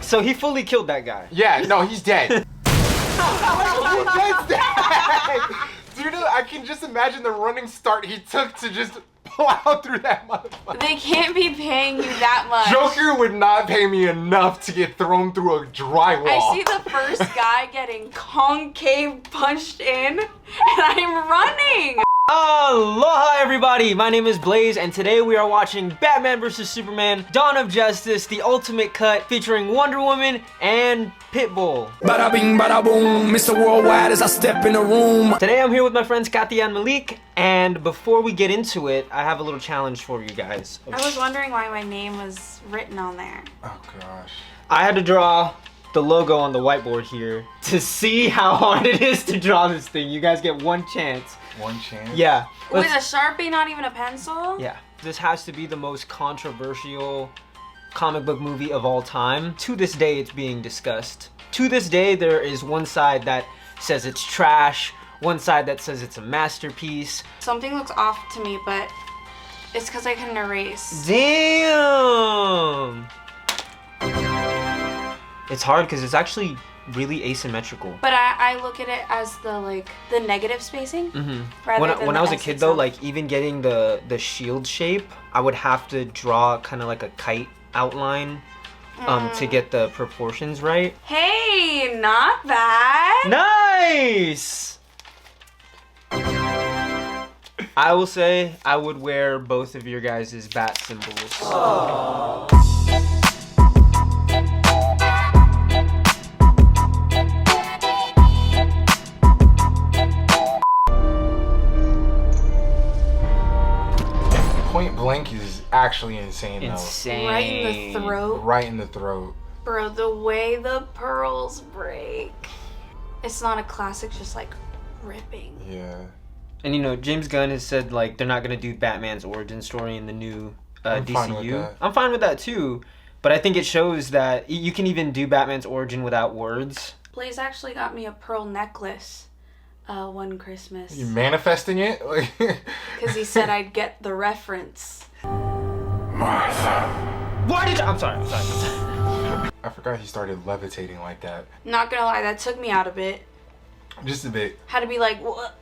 So he fully killed that guy. Yeah, no, he's dead. Who does that? Dude, I can just imagine the running start he took to just plow through that motherfucker. They can't be paying you that much. Joker would not pay me enough to get thrown through a drywall. I see the first guy getting concave punched in, and I'm running. Aloha everybody, my name is Blaze and today we are watching Batman vs Superman Dawn of Justice, the ultimate cut featuring Wonder Woman and Pitbull. Bada bing, bada boom, Mr. Worldwide as I step in the room. Today I'm here with my friends Kathy and Malik, and before we get into it, I have a little challenge for you guys. I was wondering why my name was written on there. Oh gosh. I had to draw the logo on the whiteboard here to see how hard it is to draw this thing. You guys get one chance. One chance? Yeah. With a Sharpie, not even a pencil? Yeah. This has to be the most controversial comic book movie of all time. To this day, it's being discussed. To this day, there is one side that says it's trash, one side that says it's a masterpiece. Something looks off to me, but it's because I couldn't erase. Damn! It's hard because it's actually really asymmetrical. But I look at it as the negative spacing. When I was a kid though, like even getting the shield shape, I would have to draw kind of like a kite outline to get the proportions right. Hey, not bad. Nice! I will say I would wear both of your guys' bat symbols. Aww. Point blank is actually insane though. Insane. Right in the throat. Right in the throat. Bro, the way the pearls break. It's not a classic, just like ripping. Yeah. And you know, James Gunn has said like they're not gonna do Batman's origin story in the new DCEU. I'm fine with that too, but I think it shows that you can even do Batman's origin without words. Blaze actually got me a pearl necklace one Christmas. You manifesting it? Because he said I'd get the reference. Martha. Why did you? I'm sorry. I forgot he started levitating like that. Not gonna lie, that took me out a bit. Just a bit. Had to be like, what?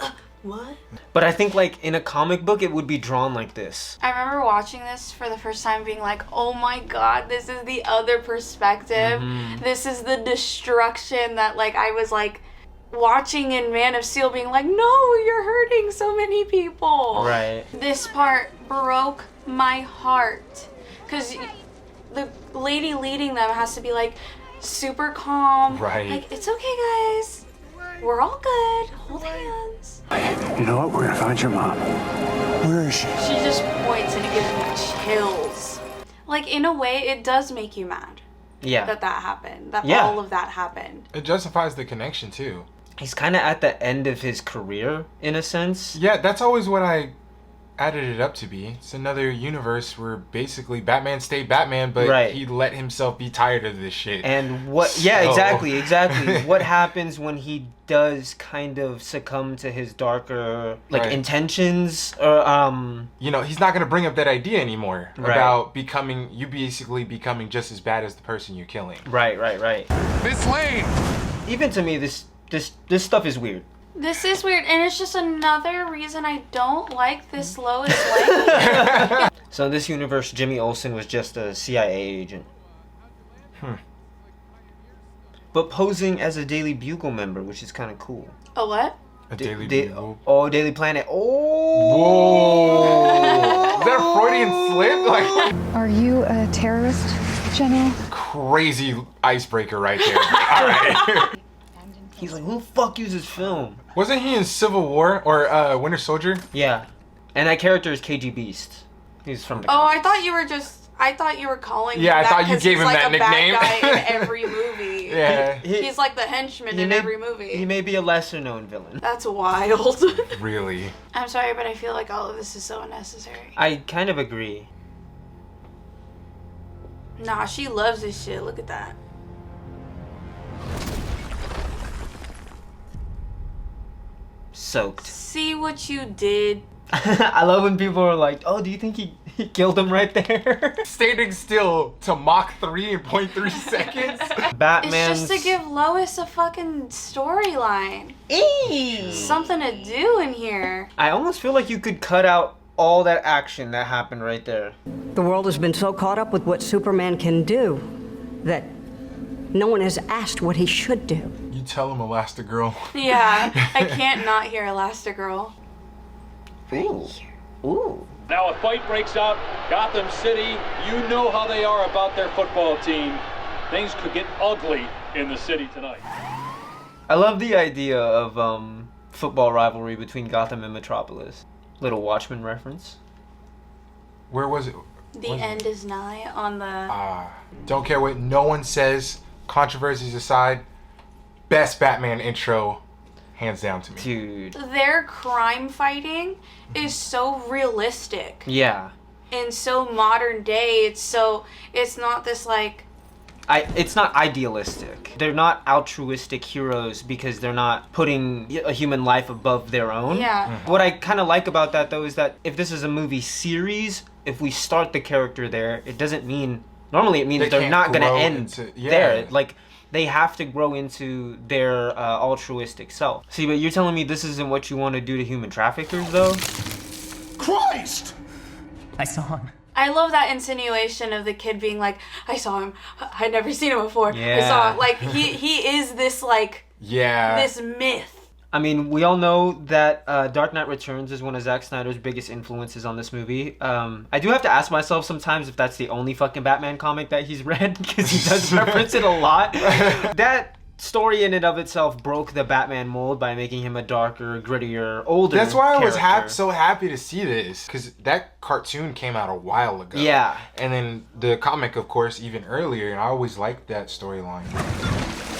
What? But I think like in a comic book, it would be drawn like this. I remember watching this for the first time being like, oh my god, this is the other perspective. This is the destruction that like I was like watching in Man of Steel being like, no, you're hurting so many people. Right. This part broke my heart. Because the lady leading them has to be like super calm. Right. Like, it's okay, guys. We're all good. Hold hands. You know what? We're gonna find your mom. Where is she? She just points and it gives me chills. Like, in a way, it does make you mad. Yeah. That happened. That Yeah. all of that happened. It justifies the connection too. He's kind of at the end of his career in a sense. Yeah, that's always what I added it up to be. It's another universe where basically Batman stayed Batman, but he let himself be tired of this shit. And what? Yeah, exactly. What happens when he does kind of succumb to his darker intentions, or you know, he's not gonna bring up that idea anymore about you basically becoming just as bad as the person you're killing. Right. This lane. Even to me, this stuff is weird. This is weird, and it's just another reason I don't like this Lois Lane. So in this universe, Jimmy Olsen was just a CIA agent. But posing as a Daily Bugle member, which is kind of cool. A what? A Daily Bugle? Oh, Daily Planet. Oh! Whoa! Is that a Freudian slip? Like, are you a terrorist, General? Crazy icebreaker right there. All right. He's like, who the fuck uses film? Wasn't he in Civil War or Winter Soldier? Yeah. And that character is KG Beast. He's from the I thought you were calling him I that thought you gave him like that a nickname. Bad guy in every movie. Yeah. He's like the henchman in every movie. He may be a lesser known villain. That's wild. Really? I'm sorry, but I feel like all of this is so unnecessary. I kind of agree. Nah, she loves this shit. Look at that. Soaked. See what you did. I love when people are like, oh, do you think he He killed him right there. Standing still to Mach 3 in 0.3 seconds. Batman's... It's just to give Lois a fucking storyline. Something to do in here. I almost feel like you could cut out all that action that happened right there. The world has been so caught up with what Superman can do that no one has asked what he should do. You tell him, Elastigirl. Yeah, I can't not hear Elastigirl. Ooh. Ooh. Now a fight breaks out. Gotham City, you know how they are about their football team. Things could get ugly in the city tonight. I love the idea of football rivalry between Gotham and Metropolis. Little Watchmen reference. Where was it? The end is nigh on the... Don't care what no one says. Controversies aside, best Batman intro, hands down to me. Dude. Their crime fighting is so realistic. Yeah. And so modern day. It's not this like... It's not idealistic. They're not altruistic heroes because they're not putting a human life above their own. Yeah. What I kind of like about that though is that if this is a movie series, if we start the character there, it doesn't mean... Normally it means they're not going to end there. Like, they have to grow into their altruistic self. See, but you're telling me this isn't what you want to do to human traffickers though? Christ! I saw him. I love that insinuation of the kid being like, I saw him. I'd never seen him before. Yeah. I saw him. Like, he is this, like, this myth. I mean, we all know that Dark Knight Returns is one of Zack Snyder's biggest influences on this movie. I do have to ask myself sometimes if that's the only fucking Batman comic that he's read, because he does reference it a lot. That story in and of itself broke the Batman mold by making him a darker, grittier, older That's why I was character. so happy to see this, because that cartoon came out a while ago. Yeah. And then the comic, of course, even earlier, and I always liked that storyline.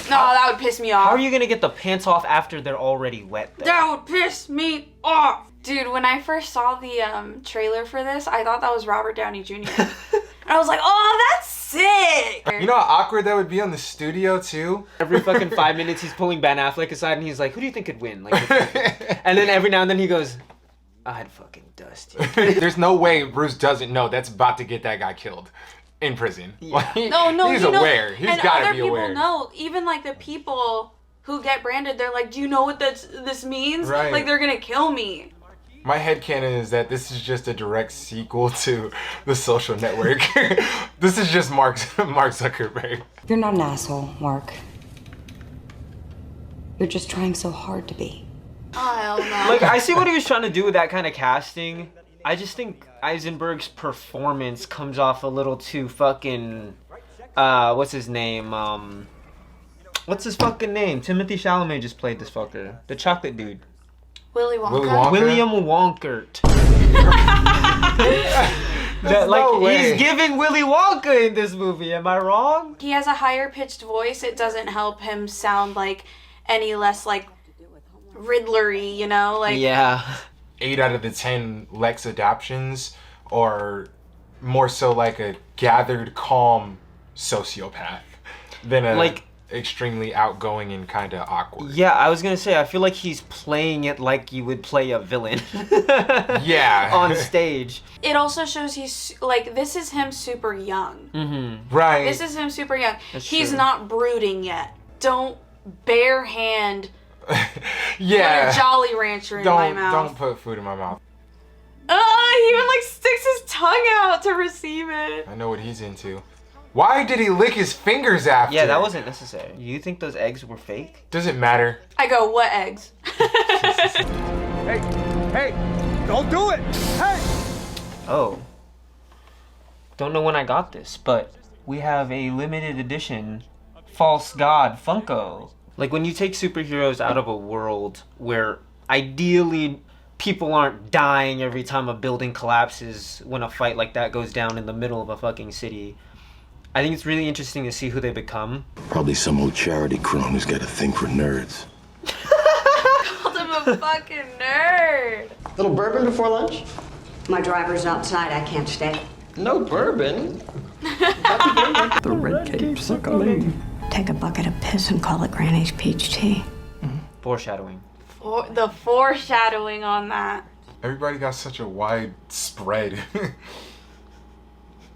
No, that would piss me off. How are you going to get the pants off after they're already wet, though? That would piss me off. Dude, when I first saw the trailer for this, I thought that was Robert Downey Jr. I was like, oh, that's sick. You know how awkward that would be on the studio, too? Every fucking 5 minutes, he's pulling Ben Affleck aside, and he's like, who do you think could win? Like, and then every now and then he goes, I'd fucking dust you. There's no way Bruce doesn't know that's about to get that guy killed in prison. Yeah. Like, No, he's aware. He's got to be aware. And other people know. Even, like, the people who get branded, they're like, do you know what this means? Right. Like, they're gonna kill me. My headcanon is that this is just a direct sequel to The Social Network. This is just Mark Zuckerberg. You're not an asshole, Mark. You're just trying so hard to be. Oh, hell no. Like, I see what he was trying to do with that kind of casting. I just think Eisenberg's performance comes off a little too fucking... what's his name? What's his fucking name? Timothée Chalamet just played this fucker. The chocolate dude. Willy Wonka. Willy Wonka? William Wonkert. He's giving Willy Wonka in this movie, am I wrong? He has a higher pitched voice. It doesn't help him sound like any less like Riddlery, you know? Like, yeah. 8 out of the 10 Lex adoptions are more so like a gathered, calm sociopath than a extremely outgoing and kind of awkward. Yeah, I was gonna say, I feel like he's playing it like you would play a villain. Yeah. On stage. it also shows he's like, this is him super young. Mm-hmm. Right. This is him super young. That's He's true. not brooding yet. Don't bare hand Yeah. put a Jolly Rancher in my mouth. Don't put food in my mouth. He even like sticks his tongue out to receive it. I know what he's into. Why did he lick his fingers after? Yeah, that wasn't necessary. You think those eggs were fake? Doesn't matter. I go, what eggs? Hey, don't do it! Hey! Oh. Don't know when I got this, but we have a limited edition False God Funko. Like, when you take superheroes out of a world where ideally people aren't dying every time a building collapses when a fight like that goes down in the middle of a fucking city, I think it's really interesting to see who they become. Probably some old charity crone who's got a thing for nerds. Called him a fucking nerd. Little bourbon before lunch? My driver's outside. I can't stay. No bourbon. The red capes are coming. Take a bucket of piss and call it Granny's peach tea. Foreshadowing. The foreshadowing on that. Everybody got such a wide spread.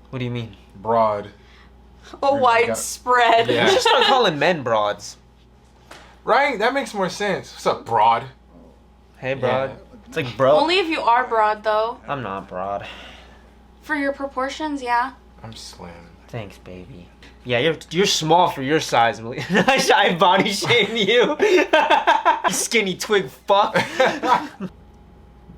What do you mean? Broad. A widespread. Yeah. You should start calling men broads. Right? That makes more sense. What's up, broad? Hey, broad. Yeah. It's like, bro. Only if you are broad, though. I'm not broad. For your proportions, yeah. I'm slim. Thanks, baby. Yeah, you're small for your size. I body shame you. You skinny twig fuck.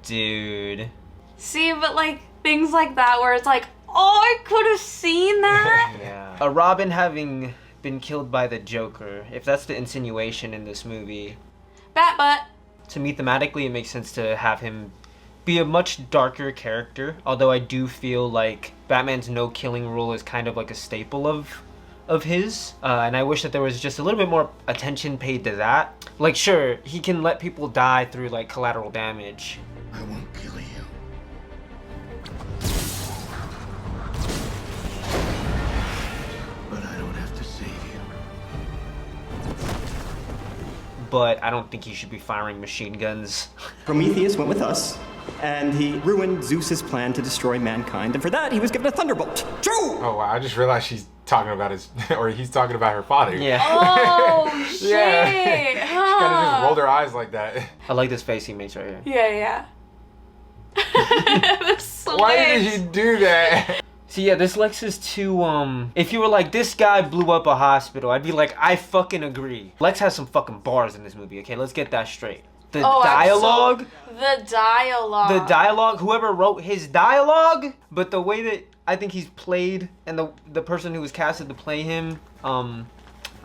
Dude. See, but like things like that where it's like, oh, I could have seen that. Yeah. A Robin having been killed by the Joker, if that's the insinuation in this movie. Bat butt. To me, thematically, it makes sense to have him be a much darker character. Although I do feel like Batman's no killing rule is kind of like a staple of his. And I wish that there was just a little bit more attention paid to that. Like, sure, he can let people die through like collateral damage. I won't kill you. But I don't have to save you. But I don't think he should be firing machine guns. Prometheus went with us, and he ruined Zeus's plan to destroy mankind, and for that he was given a thunderbolt. True! Oh wow, I just realized she's talking about he's talking about her father. Yeah. Oh, shit. Yeah. She kind of just rolled her eyes like that. I like this face he makes right here. Yeah. Why did he do that? See, yeah, this Lex is too, if you were like, this guy blew up a hospital, I'd be like, I fucking agree. Lex has some fucking bars in this movie, okay? Let's get that straight. The dialogue. The dialogue. Whoever wrote his dialogue, but the way that I think he's played and the person who was casted to play him, I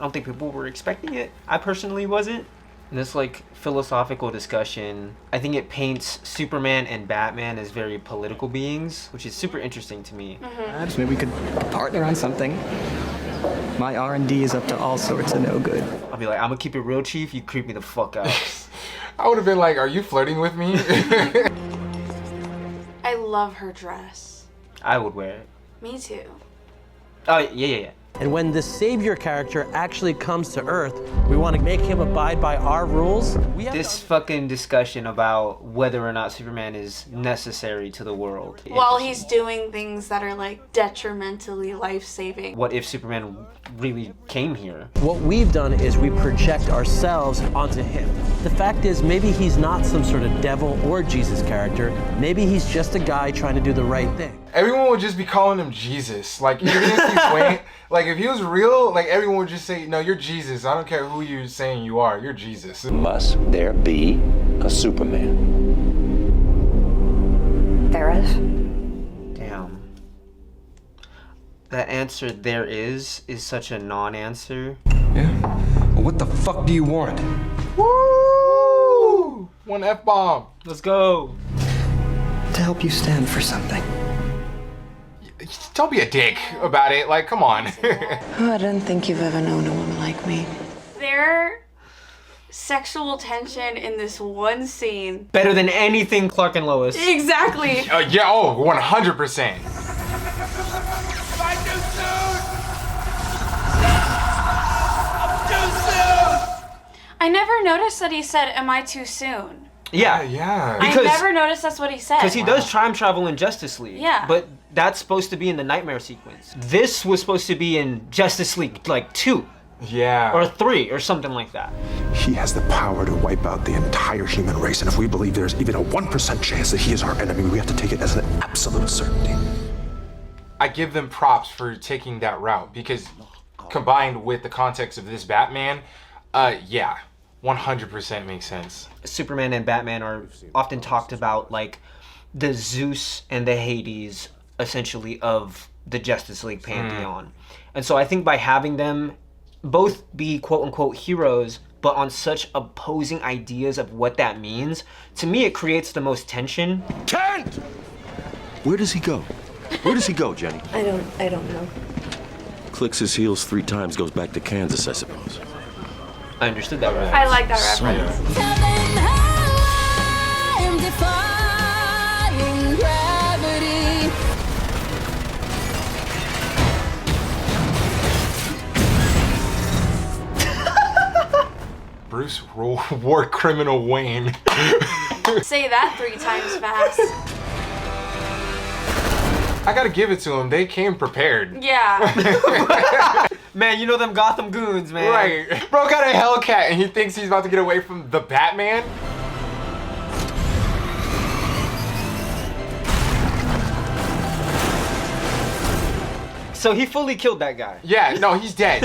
don't think people were expecting it. I personally wasn't. And this like philosophical discussion, I think it paints Superman and Batman as very political beings, which is super interesting to me. Perhaps maybe we could partner on something. My R&D is up to all sorts of no good. I'll be like, I'm gonna keep it real, Chief. You creep me the fuck out. I would have been like, are you flirting with me? I love her dress. I would wear it. Me too. Oh, yeah. And when the savior character actually comes to Earth, we want to make him abide by our rules. This fucking discussion about whether or not Superman is necessary to the world. While he's doing things that are like detrimentally life-saving. What if Superman really came here? What we've done is we project ourselves onto him. The fact is, maybe he's not some sort of devil or Jesus character. Maybe he's just a guy trying to do the right thing. Everyone would just be calling him Jesus. Like, even if he's Wayne, like, if he was real, like, everyone would just say, no, you're Jesus. I don't care who you're saying you are. You're Jesus. Must there be a Superman? There is. Damn. That answer, there is such a non-answer. Yeah? Well, what the fuck do you want? Woo! One F-bomb. Let's go. To help you stand for something. Don't be a dick about it. Like, come on. Oh, I don't think you've ever known a woman like me. Their sexual tension in this one scene. Better than anything Clark and Lois. Exactly. Yeah, 100%. I never noticed that he said, am I too soon? Yeah. I never noticed that's what he said. Because he does time travel in Justice League. Yeah. But that's supposed to be in the Nightmare sequence. This was supposed to be in Justice League, like 2. Yeah. Or 3, or something like that. He has the power to wipe out the entire human race, and if we believe there's even a 1% chance that he is our enemy, we have to take it as an absolute certainty. I give them props for taking that route, because combined with the context of this Batman, yeah, 100% makes sense. Superman and Batman are often talked about like the Zeus and the Hades, essentially, of the Justice League pantheon. And so I think by having them both be quote-unquote heroes, but on such opposing ideas of what that means, to me it creates the most tension. Kent! Where does he go? Where does he go, Jenny? I don't know. Clicks his heels 3 times, goes back to Kansas, I suppose. I understood that reference. I like that reference. Bruce War Criminal Wayne. Say that 3 times fast. I gotta give it to them. They came prepared. Yeah. Man, you know them Gotham goons, man. Right. Bro got a Hellcat and he thinks he's about to get away from the Batman. So he fully killed that guy. Yeah, no, he's dead.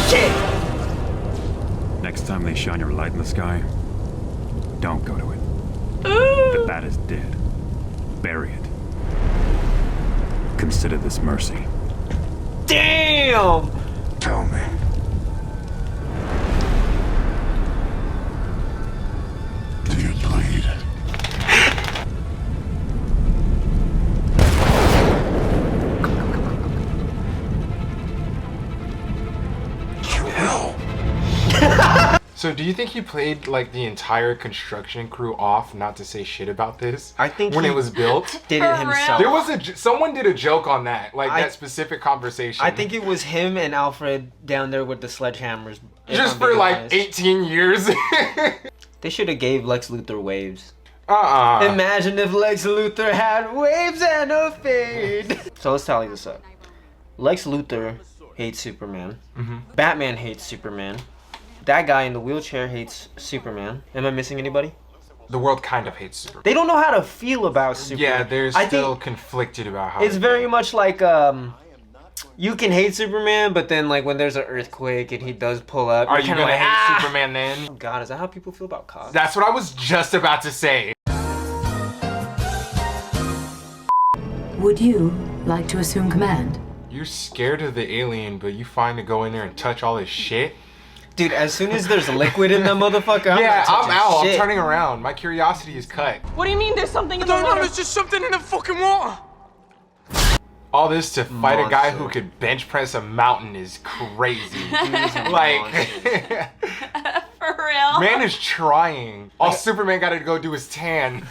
Shit! Next time they shine your light in the sky, don't go to it. The bat is dead. Bury it. Consider this mercy. Damn! Tell me. Do you bleed? Kill. So do you think he played like the entire construction crew off not to say shit about this? I think when he it was built, did it himself. There was someone did a joke on that, like that specific conversation. I think it was him and Alfred down there with the sledgehammers. Just for like honest. 18 years. They should have gave Lex Luthor waves. Imagine if Lex Luthor had waves and a fade. So let's tally this up. Lex Luthor hates Superman. Batman hates Superman. That guy in the wheelchair hates Superman. Am I missing anybody? The world kind of hates Superman. They don't know how to feel about Superman. Yeah, they're still conflicted about how. It's very much like you can hate Superman, but then like when there's an earthquake and he does pull up, are you gonna hate Superman then? Oh God, is that how people feel about cops? That's what I was just about to say. Would you like to assume command? You're scared of the alien, but you find to go in there and touch all his shit? Dude, as soon as there's liquid in that motherfucker, I'm out. Shit. I'm turning around. My curiosity is cut. What do you mean there's something in the water? There's just something in the fucking water. All this to fight a guy who could bench press a mountain is crazy. Like, for real. Man is trying. All Superman got to go do is tan.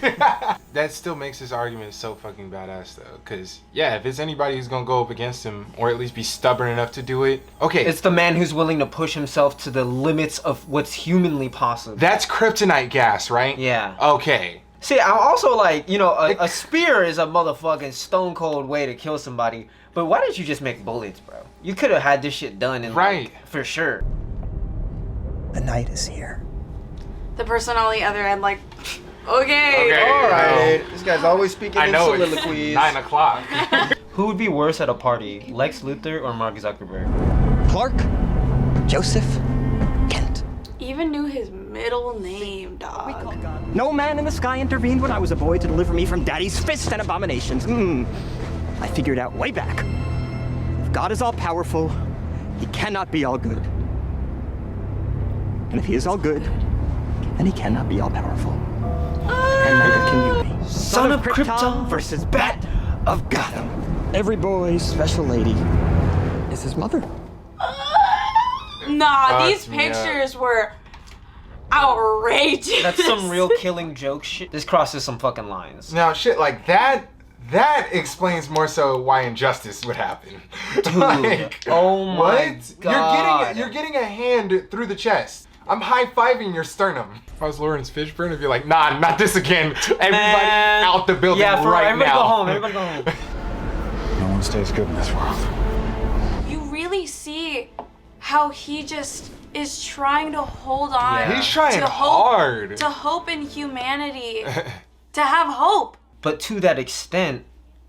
That still makes his argument so fucking badass though. Cause yeah, if it's anybody who's gonna go up against him, or at least be stubborn enough to do it, okay. It's the man who's willing to push himself to the limits of what's humanly possible. That's kryptonite gas, right? Yeah. Okay. See, I'm also like, you know, a spear is a motherfucking stone cold way to kill somebody. But why didn't you just make bullets, bro? You could have had this shit done in like, for sure. The night is here. The person on the other end, like, okay. All right. This guy's always speaking in soliloquies. 9 o'clock. Who would be worse at a party, Lex Luthor or Mark Zuckerberg? Clark, Joseph, Kent. Even knew his middle name, dog. No man in the sky intervened when I was a boy to deliver me from daddy's fists and abominations. I figured out way back. If God is all powerful, he cannot be all good. And if he is all good, then he cannot be all powerful. And neither can you be. Son of Krypton versus Bat of Gotham. Every boy's special lady is his mother. Nah, these pictures were outrageous. That's some real killing joke shit. This crosses some fucking lines. Now, shit like that explains more so why injustice would happen. Dude, like, oh my God. You're getting a hand through the chest. I'm high-fiving your sternum. If I was Lawrence Fishburne, I'd be like, nah, not this again. Everybody out the building right everybody now. Go home. Everybody go home. No one stays good in this world. You really see how he just is trying to hold on. Yeah. He's trying to hard. To hope in humanity. To have hope. But to that extent,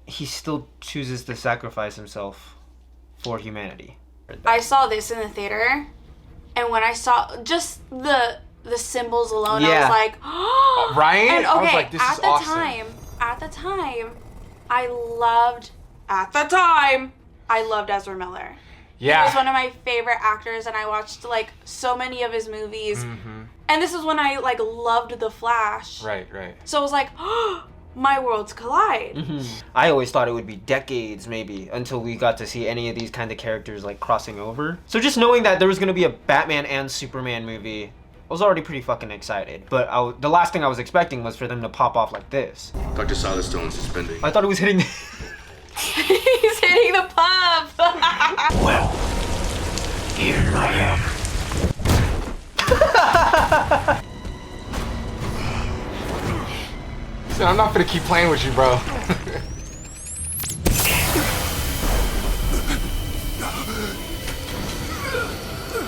he still chooses to sacrifice himself for humanity. I saw this in the theater, and when I saw just the symbols alone, I was like, oh, right? And okay, I was like, this is awesome. At the time, I loved Ezra Miller. Yeah. He was one of my favorite actors, and I watched like so many of his movies. And this is when I like loved The Flash. Right. So I was like, oh, my worlds collide. I always thought it would be decades maybe until we got to see any of these kind of characters like crossing over. So just knowing that there was going to be a Batman and Superman movie, I was already pretty fucking excited. But the last thing I was expecting was for them to pop off like this. Dr. Silverstone suspending. I thought it was hitting He's hitting the pub. Well, here I am. So I'm not gonna keep playing with you, bro.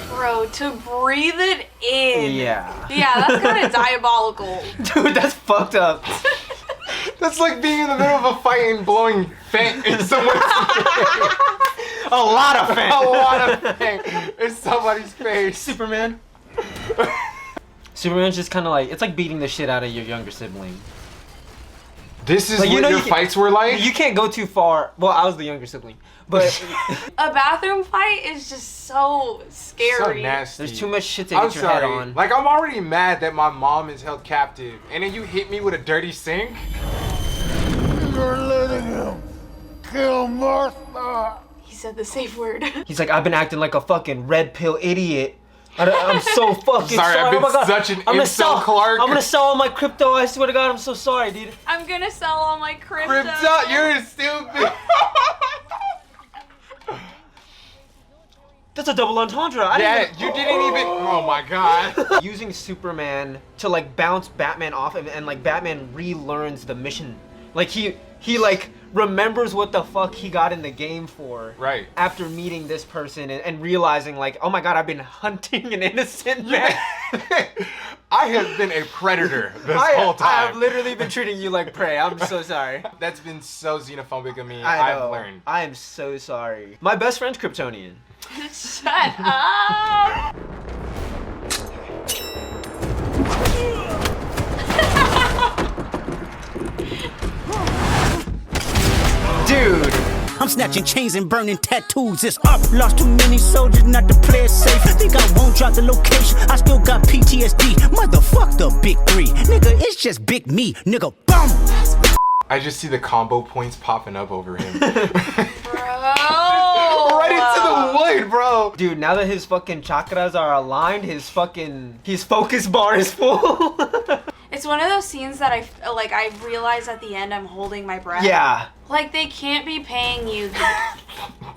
Bro, to breathe it in. Yeah. Yeah, that's kind of diabolical. Dude, that's fucked up. That's like being in the middle of a fight and blowing fent in someone's face. A lot of fent. A lot of fent in somebody's face. Superman. Superman's just kind of like, it's like beating the shit out of your younger sibling. This is like, what your fights were like? You can't go too far. Well, I was the younger sibling. But a bathroom fight is just so scary. So nasty. There's too much shit to get your head on. Like, I'm already mad that my mom is held captive. And then you hit me with a dirty sink? You're letting him kill Martha. He said the safe word. He's like, I've been acting like a fucking red pill idiot. I'm so fucking sorry. I've been such an incel, Clark. I'm gonna sell all my crypto. I swear to God, I'm so sorry, dude. I'm gonna sell all my crypto. You're stupid. That's a double entendre. You didn't even. Oh my God. Using Superman to like bounce Batman off and like Batman relearns the mission. Like he like remembers what the fuck he got in the game for. Right. After meeting this person and realizing like, oh my God, I've been hunting an innocent man. I have been a predator this whole time. I have literally been treating you like prey. I'm so sorry. That's been so xenophobic of me. I've learned. I am so sorry. My best friend's Kryptonian. Shut up. Dude. I'm snatching chains and burning tattoos. It's up. Lost too many soldiers not to play it safe. Think I won't drop the location. I still got PTSD. Motherfuck the big three. Nigga, it's just big me. Nigga, boom. I just see the combo points popping up over him. Bro. Right into the wood, bro. Dude, now that his fucking chakras are aligned, his focus bar is full. It's one of those scenes that I realize at the end I'm holding my breath. Yeah. Like they can't be paying you.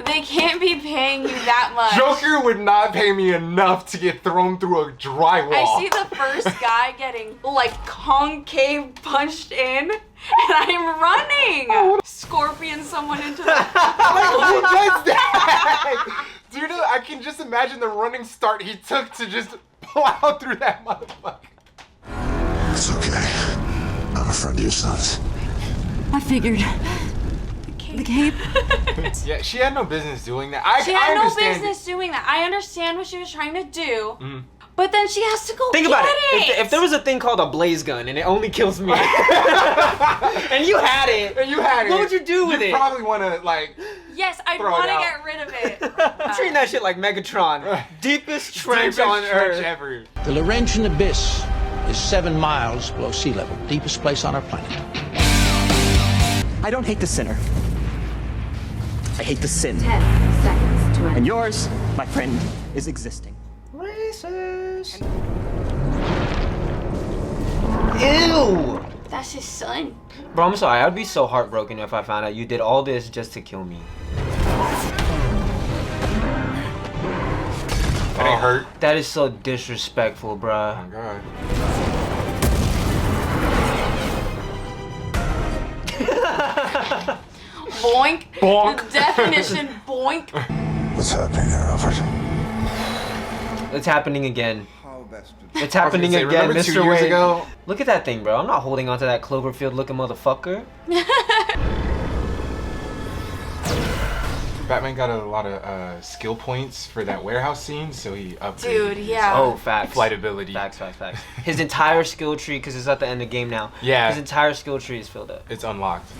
They can't be paying you that much. Joker would not pay me enough to get thrown through a drywall. I see the first guy getting like concave punched in, and I'm running. Scorpion someone into the. Who does that? Dude, I can just imagine the running start he took to just plow through that motherfucker. It's okay. I'm a friend of your son's. I figured. The cape. Yeah, she had no business doing that. She had no business doing that. I understand what she was trying to do, but then she has to go Think get about it. If there was a thing called a blaze gun and it only kills me, and you had it, what would you do with it? You probably want to like. Yes, I'd want to get rid of it. I'm treating that shit like Megatron. Deepest trench on Earth ever. The Laurentian Abyss is 7 miles below sea level, deepest place on our planet. I don't hate the sinner. I hate the sin. 10 seconds to end. And yours, my friend, is existing. Racist. Ew. That's his son. Bro, I'm sorry. I'd be so heartbroken if I found out you did all this just to kill me. That ain't hurt. That is so disrespectful, bruh. Oh my God. Boink. Bonk. The definition, boink. What's happening there, Alfred? It's happening again. It's happening again, remember 2 Mr. years Wade. ago? Look at that thing, bro. I'm not holding on to that Cloverfield-looking motherfucker. Batman got a lot of skill points for that warehouse scene, so he upgraded. Dude, yeah. Oh, facts. Flight ability. Facts. His entire skill tree, because it's at the end of the game now. Yeah. His entire skill tree is filled up. It's unlocked.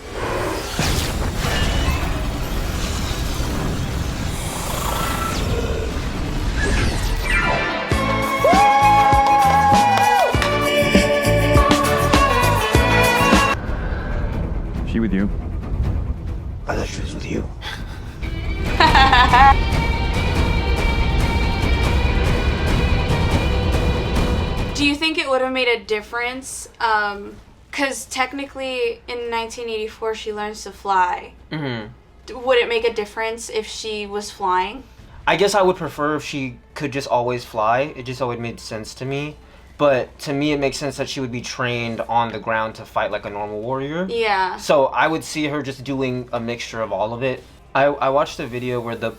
She with you? I thought she was with you. Do you think it would have made a difference? Because technically in 1984 she learns to fly. Would it make a difference if she was flying? I guess I would prefer if she could just always fly. It just always made sense to me. But to me, it makes sense that she would be trained on the ground to fight like a normal warrior. Yeah. So I would see her just doing a mixture of all of it. I watched a video where the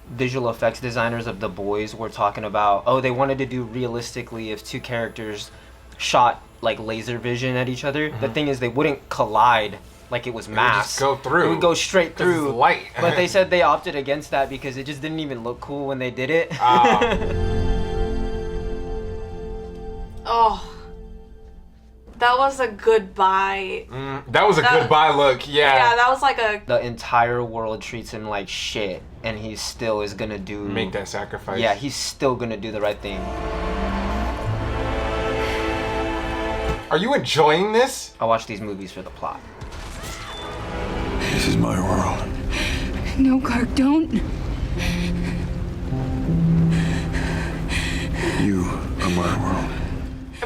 visual effects designers of The Boys were talking about, they wanted to do realistically if two characters shot like laser vision at each other. The thing is, they wouldn't collide like it was mass. It would just go through. It would go straight through. It's light. But they said they opted against that because it just didn't even look cool when they did it. Oh. That was a goodbye. That was a goodbye look, yeah. Yeah, that was like The entire world treats him like shit, and he still is gonna make that sacrifice. Yeah, he's still gonna do the right thing. Are you enjoying this? I watch these movies for the plot. This is my world. No, Clark, don't. You are my world.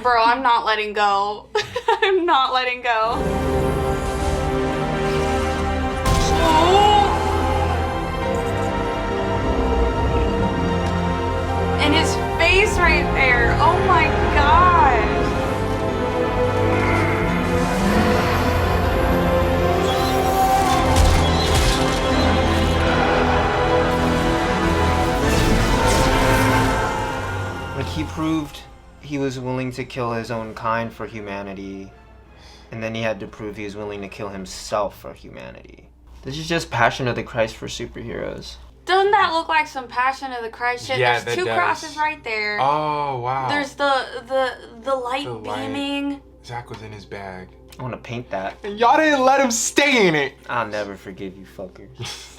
Bro, I'm not letting go. I'm not letting go. Oh. And his face right there. Oh my gosh. Like, he proved he was willing to kill his own kind for humanity, and then he had to prove he was willing to kill himself for humanity. This is just Passion of the Christ for superheroes. Doesn't that look like some Passion of the Christ shit? Yeah, There's two crosses right there. Oh, wow. There's the light beaming. Zach was in his bag. I want to paint that. And y'all didn't let him stay in it. I'll never forgive you fuckers.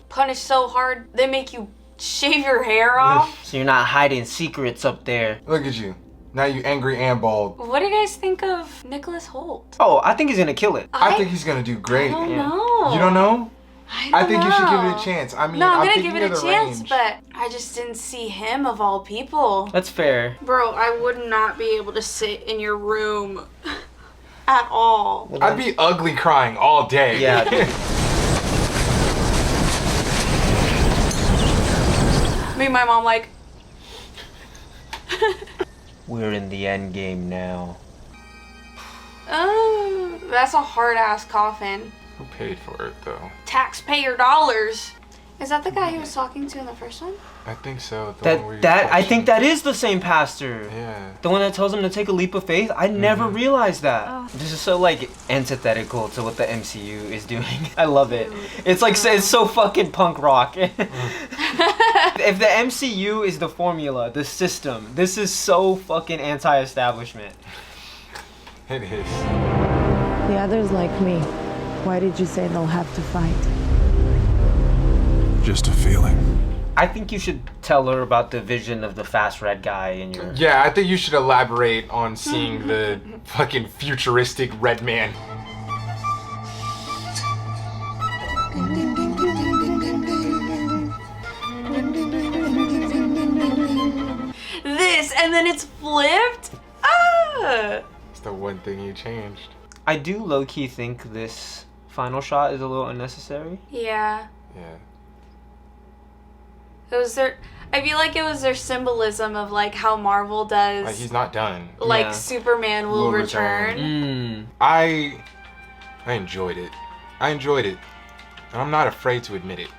Punished so hard, they make you shave your hair off. So you're not hiding secrets up there. Look at you. Now you angry and bald. What do you guys think of Nicholas Hoult? Oh, I think he's gonna kill it. I think he's gonna do great. I don't know. You don't know? I think you should give it a chance. I mean, no, I'm gonna thinking give it of a the chance, range. but I just didn't see him of all people. That's fair. Bro, I would not be able to sit in your room at all. I'd be ugly crying all day. Yeah. Me and my mom like, We're in the end game now. oh, that's a hard ass coffin. Who paid for it though? Taxpayer dollars. Is that the guy he was talking to in the first one? I think so. The one where I think that is the same pastor. Yeah. The one that tells him to take a leap of faith. I never realized that. This is so like antithetical to what the MCU is doing. I love it. It's like it's so fucking punk rock. If the MCU is the formula, the system, this is so fucking anti-establishment. It is. The others like me. Why did you say they'll have to fight? Just a feeling. I think you should tell her about the vision of the fast red guy in your... Yeah, I think you should elaborate on seeing the fucking futuristic red man. This, and then it's flipped? Ah! It's the one thing you changed. I do low-key think this final shot is a little unnecessary. Yeah. Yeah. It was their... I feel like it was their symbolism of like how Marvel does... Like he's not done. Like Superman will return. I enjoyed it. I enjoyed it. And I'm not afraid to admit it.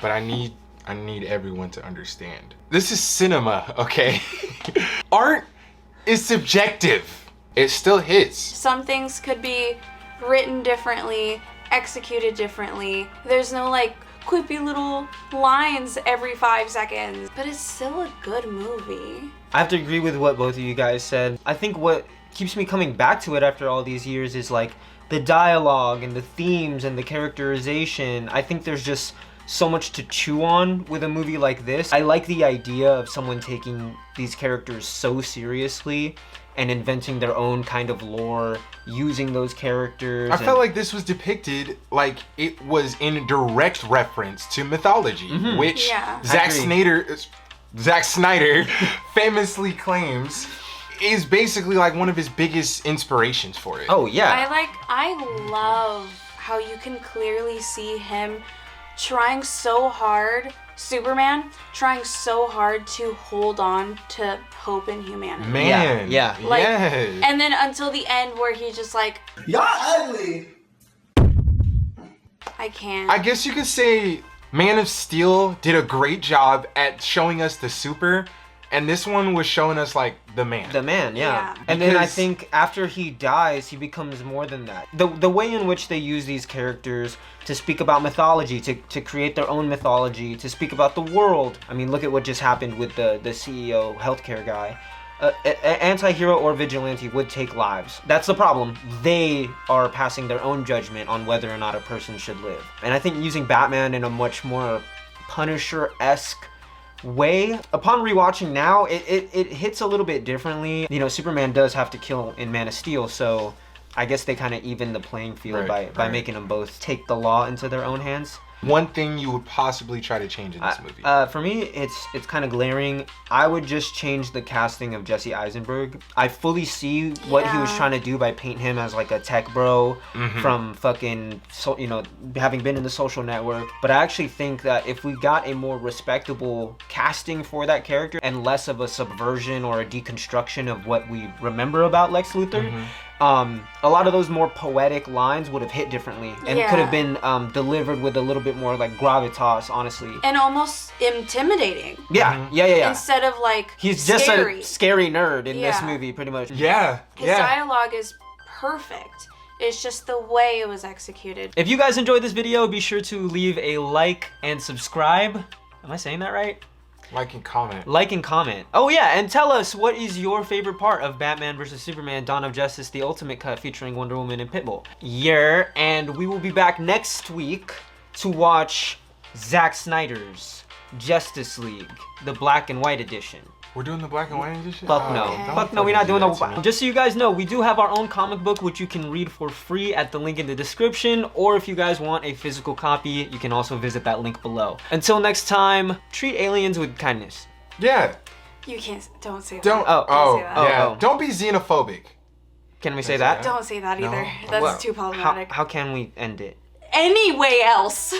But I need everyone to understand. This is cinema, okay? Art is subjective. It still hits. Some things could be written differently, executed differently. There's no like quippy little lines every 5 seconds, but it's still a good movie. I have to agree with what both of you guys said. I think what keeps me coming back to it after all these years is like the dialogue and the themes and the characterization. I think there's just so much to chew on with a movie like this. I like the idea of someone taking these characters so seriously and inventing their own kind of lore, using those characters. I felt like this was depicted like it was in direct reference to mythology, which Zack Snyder famously claims is basically like one of his biggest inspirations for it. Oh yeah. I love how you can clearly see him trying so hard Superman trying so hard to hold on to hope in humanity. Man, yeah. Like, yes. and then until the end where he's just like, y'all ugly. I can't. I guess you could say Man of Steel did a great job at showing us the super, and this one was showing us like the man. The man, yeah. And then I think after he dies, he becomes more than that. The way in which they use these characters to speak about mythology, to create their own mythology, to speak about the world. I mean, look at what just happened with the CEO healthcare guy. Anti-hero or vigilante would take lives. That's the problem. They are passing their own judgment on whether or not a person should live. And I think using Batman in a much more Punisher-esque way, upon rewatching now, it hits a little bit differently. You know, Superman does have to kill in Man of Steel, so I guess they kind of even the playing field by making them both take the law into their own hands. One thing you would possibly try to change in this movie? For me, it's kind of glaring. I would just change the casting of Jesse Eisenberg. I fully see what he was trying to do by painting him as like a tech bro from fucking, having been in The Social Network. But I actually think that if we got a more respectable casting for that character and less of a subversion or a deconstruction of what we remember about Lex Luthor, a lot of those more poetic lines would have hit differently and could have been delivered with a little bit more like gravitas, honestly. And almost intimidating. Yeah. Instead of like he's scary. Just a scary nerd in this movie, pretty much. His dialogue is perfect. It's just the way it was executed. If you guys enjoyed this video, be sure to leave a like and subscribe. Am I saying that right? Like and comment. Like and comment. Oh yeah, and tell us what is your favorite part of Batman vs. Superman Dawn of Justice, the Ultimate Cut featuring Wonder Woman and Pitbull. Yeah, and we will be back next week to watch Zack Snyder's Justice League, the black and white edition. We're doing the black and white edition? Fuck no. Fuck no, we're not doing the... Just so you guys know, we do have our own comic book, which you can read for free at the link in the description, or if you guys want a physical copy, you can also visit that link below. Until next time, treat aliens with kindness. Yeah. You can't... Don't say that. Don't say that. Don't be xenophobic. Can we say that? Don't say that either. That's too problematic. How can we end it? Any way else.